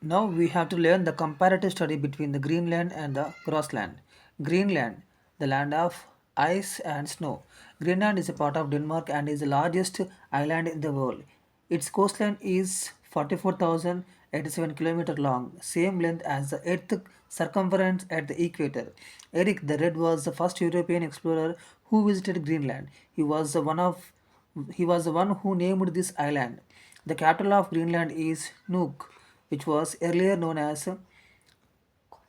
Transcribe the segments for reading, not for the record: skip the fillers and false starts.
Now we have to learn the comparative study between the Greenland and the Grossland. Greenland, the land of ice and snow. Greenland is a part of Denmark and is the largest island in the world. Its coastline is 44,087 km long, same length as the Earth's circumference at the equator. Eric the Red was the first European explorer who visited Greenland. He was the one who named this island. The capital of Greenland is Nuuk, which was earlier known as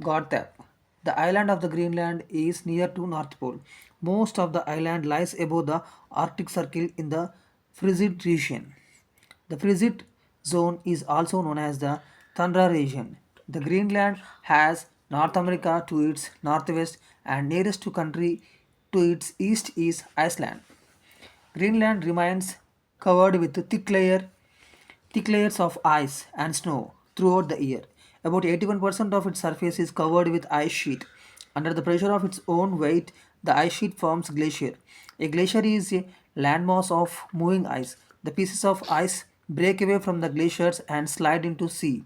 Godthab. The island of the Greenland is near to North Pole. Most of the island lies above the Arctic Circle in the Frigid region. The Frigid zone is also known as the Tundra region. The Greenland has North America to its northwest and nearest to country to its east is Iceland. Greenland remains covered with thick layers of ice and snow throughout the year. About 81% of its surface is covered with ice sheet. Under the pressure of its own weight, the ice sheet forms glacier. A glacier is a landmass of moving ice. The pieces of ice break away from the glaciers and slide into sea.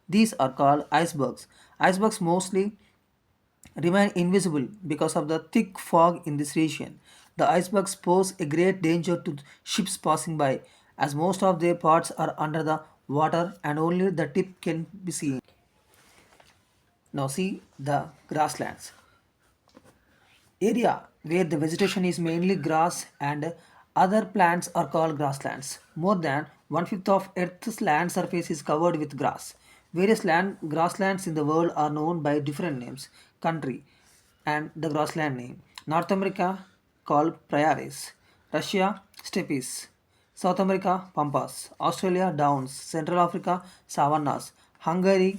These are called icebergs. Icebergs mostly remain invisible because of the thick fog in this region. The icebergs pose a great danger to ships passing by, as most of their parts are under the water and only the tip can be seen. Now, see the grasslands area where the vegetation is mainly grass and other plants are called grasslands. More than one-fifth of Earth's land surface is covered with grass. Various land grasslands in the world are known by different names. Country and the grassland name. North America called prairies. Russia steppes. South America pampas. Australia downs. Central Africa savannas. Hungary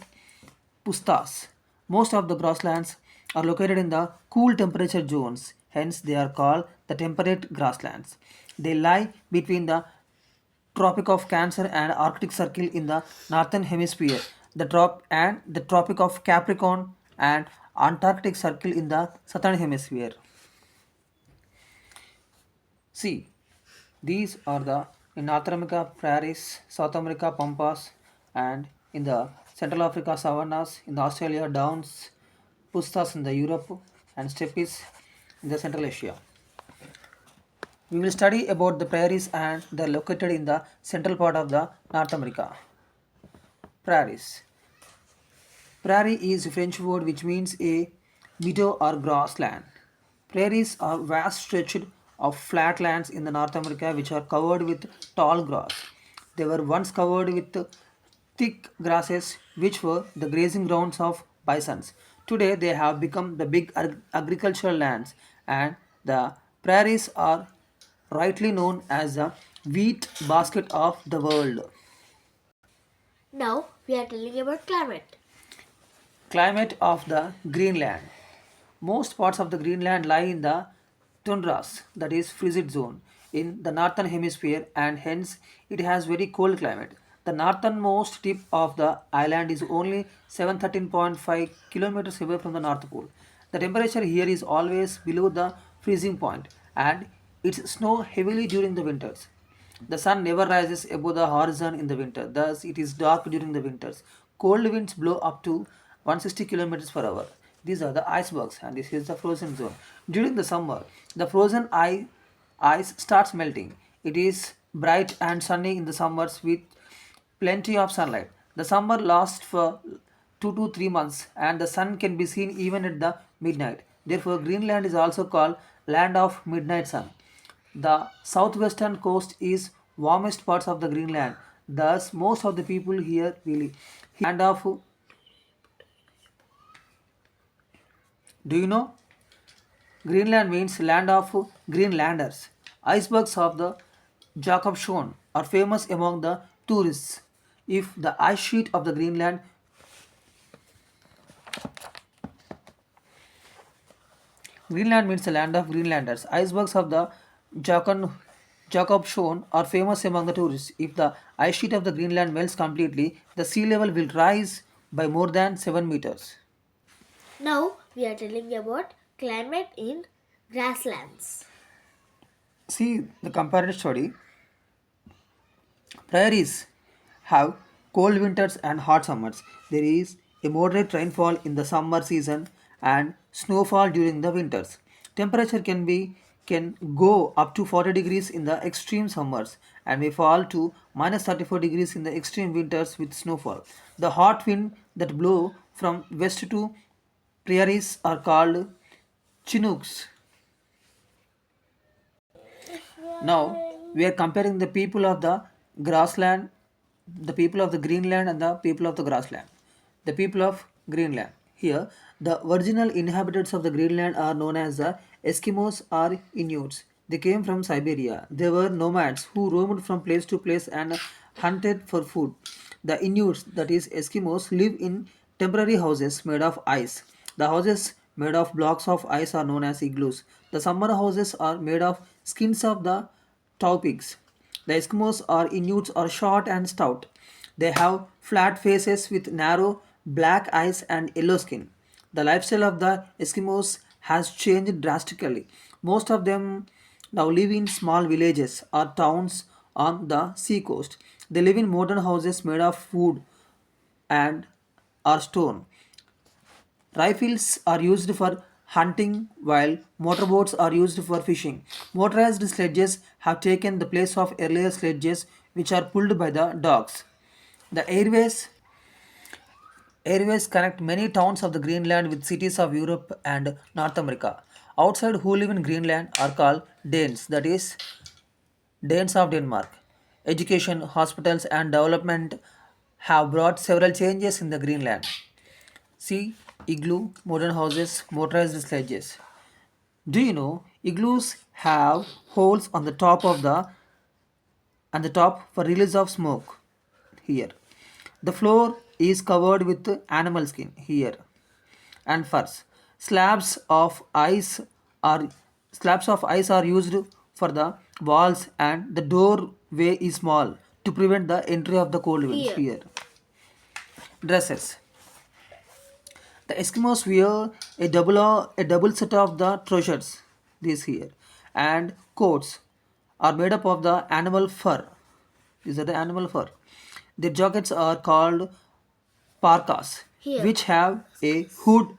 pustas. Most of the grasslands are located in the cool temperature zones, hence, they are called the temperate grasslands. They lie between the Tropic of Cancer and Arctic Circle in the northern hemisphere, the Tropic of Capricorn and Antarctic Circle in the southern hemisphere. See, these are the in North America prairies, South America pampas, and in the Central Africa savannas, in the Australia downs, pustas in the Europe, and steppes in the Central Asia. We will study about the prairies and they are located in the central part of the North America. Prairies. Prairie is a French word which means a meadow or grassland. Prairies are vast stretches of flat lands in the North America which are covered with tall grass. They were once covered with thick grasses which were the grazing grounds of bisons. Today they have become the big agricultural lands and the prairies are rightly known as the wheat basket of the world. Now we are telling about climate. Climate of the Greenland. Most parts of the Greenland lie in the tundras, that is frigid zone, in the northern hemisphere and hence it has very cold climate. The northernmost tip of the island is only 713.5 kilometers away from the North Pole. The temperature here is always below the freezing point and it snows heavily during the winters. The sun never rises above the horizon in the winter, thus, it is dark during the winters. Cold winds blow up to 160 kilometers per hour. These are the icebergs, and this is the frozen zone. During the summer, the ice starts melting. It is bright and sunny in the summers with plenty of sunlight. The summer lasts for 2 to 3 months, and the sun can be seen even at the midnight. Therefore, Greenland is also called land of midnight sun. The southwestern coast is warmest parts of the Greenland. Thus, most of the people here really land of. Do you know? Greenland means land of Greenlanders. Icebergs of the Jakobshavn are famous among the tourists. If the ice sheet of the Greenland means the land of Greenlanders. Icebergs of the Jacob Jakobshavn are famous among the tourists. If the ice sheet of the Greenland melts completely, the sea level will rise by more than 7 meters. Now we are telling about climate in grasslands. See the comparative study. Prairies have cold winters and hot summers. There is a moderate rainfall in the summer season and snowfall during the winters. Temperature can go up to 40 degrees in the extreme summers and may fall to minus 34 degrees in the extreme winters with snowfall. The hot wind that blow from west to prairies are called Chinooks. Now we are comparing grassland, the people of the Greenland and the people of the grassland. The people of Greenland. Here, the original inhabitants of the Greenland are known as the Eskimos or Inuits. They came from Siberia. They were nomads who roamed from place to place and hunted for food. The Inuits, that is Eskimos, live in temporary houses made of ice. The houses made of blocks of ice are known as igloos. The summer houses are made of skins of the topics. The Eskimos or Inuits are short and stout. They have flat faces with narrow black eyes and yellow skin. The lifestyle of the Eskimos has changed drastically. Most of them now live in small villages or towns on the seacoast. They live in modern houses made of wood and or stone. Rifles are used for hunting while motorboats are used for fishing. Motorized sledges have taken the place of earlier sledges which are pulled by the dogs. The airways connect many towns of the Greenland with cities of Europe and North America. Outside who live in Greenland are called Danes, that is Danes of Denmark. Education, hospitals and development have brought several changes in the Greenland. See, igloo, modern houses, motorized sledges. Do you know igloos have holes on the top for release of smoke here. The floor is covered with animal skin here and furs. Slabs of ice are slabs of ice are used for the walls and the doorway is small to prevent the entry of the cold winds Here. here. Dresses. The Eskimos wear a double set of the trousers, this here, and coats are made up of the animal fur. These are the animal fur. Their jackets are called parkas, Here. which have a hood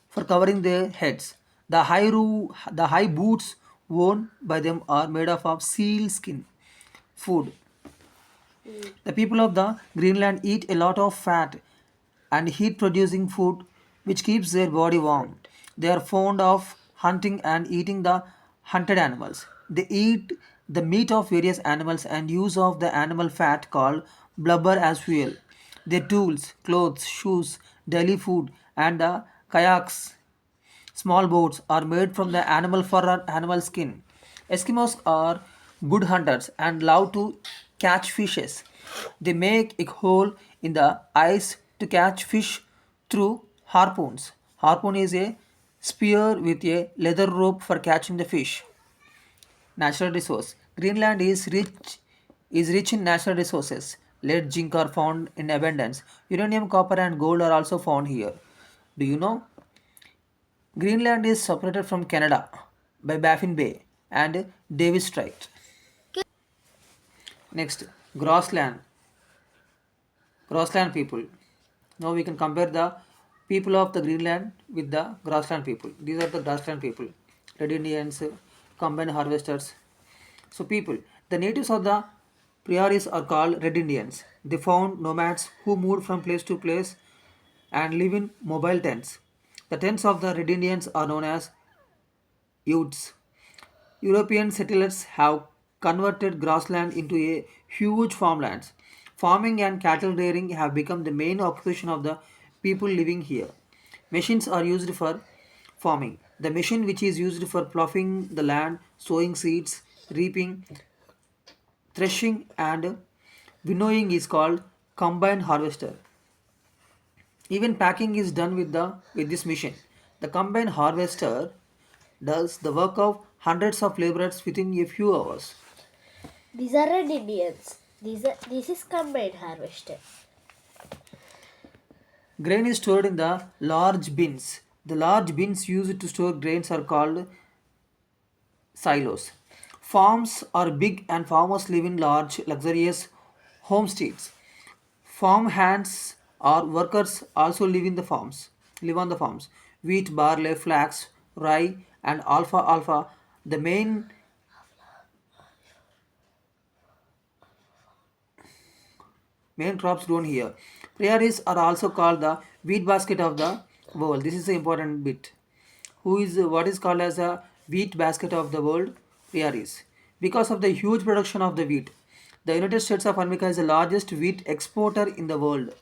for covering their heads. The high boots worn by them are made up of seal skin. Food. The people of the Greenland eat a lot of fat and heat producing food which keeps their body warm. They are fond of hunting and eating the hunted animals. They eat the meat of various animals and use of the animal fat called blubber as fuel. Their tools, clothes, shoes, daily food, and the kayaks, small boats, are made from the animal fur or animal skin. Eskimos are good hunters and love to catch fishes. They make a hole in the ice to catch fish through harpoons. Harpoon is a spear with a leather rope for catching the fish. Natural resource. Greenland is rich in natural resources. Lead, zinc are found in abundance. Uranium, copper, and gold are also found here. Do you know? Greenland is separated from Canada by Baffin Bay and Davis Strait. Next, grassland. Grassland people. Now we can compare the people of the Greenland with the grassland people. These are the grassland people. Red Indians, combine harvesters. So people, the natives of the prairies are called Red Indians. They found nomads who moved from place to place and live in mobile tents. The tents of the Red Indians are known as Utes. European settlers have converted grassland into a huge farmlands. Farming and cattle rearing have become the main occupation of the people living here. Machines are used for farming. The machine which is used for ploughing the land, sowing seeds, reaping, threshing, and winnowing is called combine harvester. Even packing is done with this machine. The combine harvester does the work of hundreds of laborers within a few hours. These are red Indians. This is combined harvester. Grain is stored in the large bins. The large bins used to store grains are called silos. Farms are big and farmers live in large, luxurious homesteads. Farm hands or workers also live in the farms. Live on the farms. Wheat, barley, flax, rye, and alfalfa. The main crops grown here. Prairies are also called the wheat basket of the world. This is the important bit. Who is what is called as a wheat basket of the world? Prairies. Because of the huge production of the wheat, the United States of America is the largest wheat exporter in the world.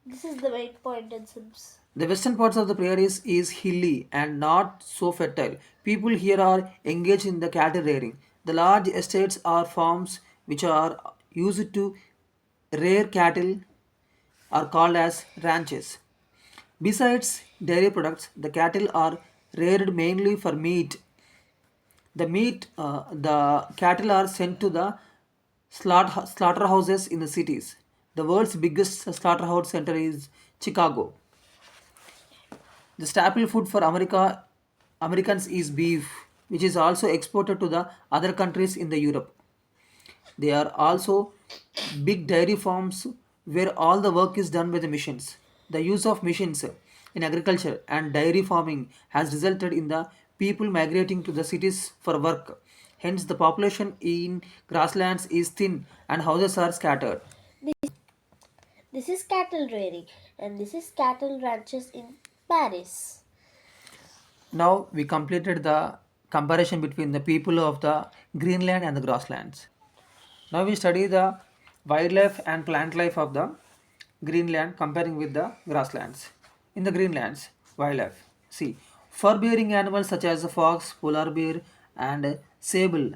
This is the main point in Sims. The western parts of the prairies is hilly and not so fertile. People here are engaged in the cattle rearing. The large estates are farms which are used to rear cattle are called as ranches. Besides dairy products, the cattle are reared mainly for meat. The cattle are sent to the slaughterhouses in the cities. The world's biggest slaughterhouse center is Chicago. The staple food for Americans is beef, which is also exported to the other countries in the Europe. There are also big dairy farms where all the work is done by the machines. The use of machines in agriculture and dairy farming has resulted in the people migrating to the cities for work. Hence, the population in grasslands is thin and houses are scattered. This is cattle rearing, and this is cattle ranches in Paris. Now we completed the comparison between the people of the Greenland and the grasslands. Now we study the wildlife and plant life of the Greenland comparing with the grasslands. In the Greenlands, wildlife. See, fur-bearing animals such as the fox, polar bear, and sable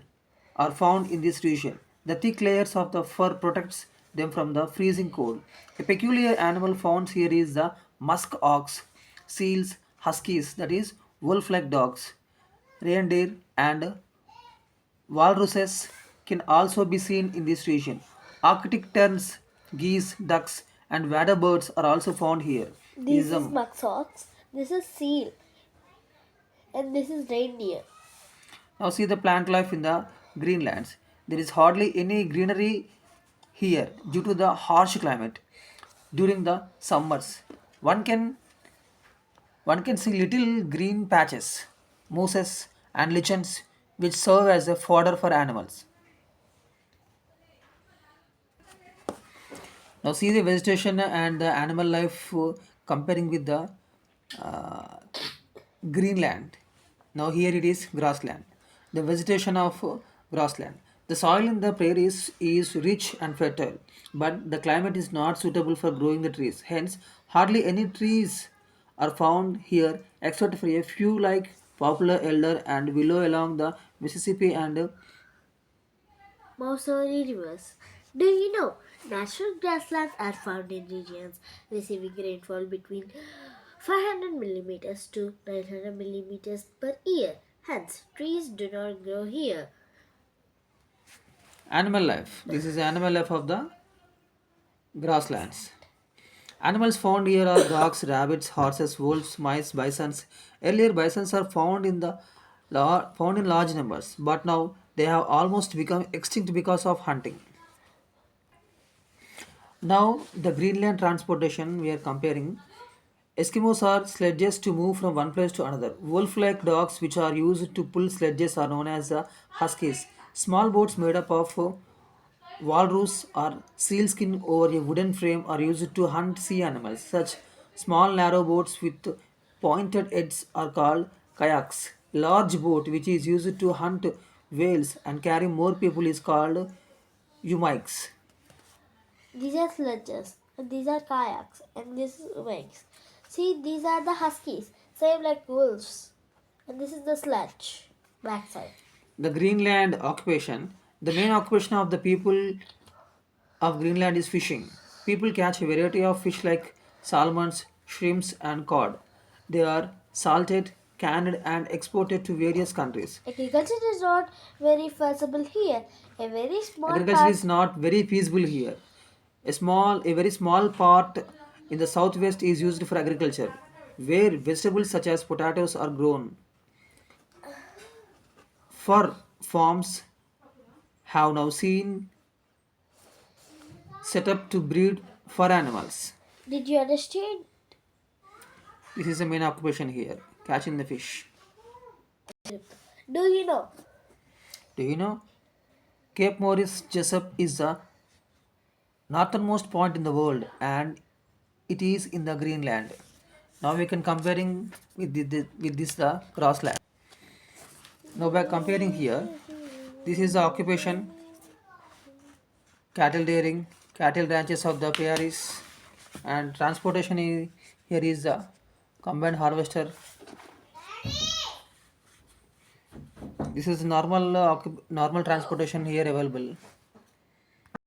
are found in this region. The thick layers of the fur protects them from the freezing cold. A peculiar animal found here is the musk ox, seals, huskies, that is wolf-like dogs, reindeer, and walruses can also be seen in this region. Arctic terns, geese, ducks, and water birds are also found here. This is This is muskox, this is seal, and this is reindeer. now see the plant life in the Greenlands. There is hardly any greenery here due to the harsh climate. During the summers, one can one can see little green patches, mooses, and lichens which serve as a fodder for animals. Now see the vegetation and the animal life comparing with the uh, Greenland. Now here it is grassland. The vegetation of grassland. The soil in the prairies is rich and fertile, but the climate is not suitable for growing the trees. Hence, hardly any trees are found here except for a few like poplar, elder, and willow along the Mississippi and Missouri rivers. Do you know natural grasslands are found in regions receiving rainfall between 500 millimeters to 900 millimeters per year? Hence, trees do not grow here. animal life. This is the animal life of the grasslands. Animals found here are dogs, rabbits, horses, wolves, mice, bisons. Earlier, bisons are found found in large numbers, but now they have almost become extinct because of hunting. Now, the Greenland transportation we are comparing. Eskimos are sledges to move from one place to another. Wolf-like dogs, which are used to pull sledges, are known as huskies. Small boats made up of walrus or sealskin over a wooden frame are used to hunt sea animals. Such small narrow boats with pointed ends are called kayaks. Large boat which is used to hunt whales and carry more people is called umikes. These are sledges, and these are kayaks, and this is wings. See, these are the huskies, same like wolves. And this is the sledge, backside. The Greenland occupation. The main occupation of the people of Greenland is fishing. People catch a variety of fish like salmons, shrimps, and cod. They are salted, canned, and exported to various countries. Agriculture is not very feasible here. A very small Agriculture part. is not very feasible here. A very small part in the southwest is used for agriculture, where vegetables such as potatoes are grown. For farms have now seen set up to breed for animals. Did you understand? This is the main occupation here, catching the fish. Do you know? Do you know? Cape Maurice Jessup is the northernmost point in the world and it is in the Greenland. Now we can comparing with this the grassland. Now by comparing here, this is the occupation, cattle dairying, cattle ranches of the prairies, and transportation here is the combined harvester. This is normal normal transportation here available.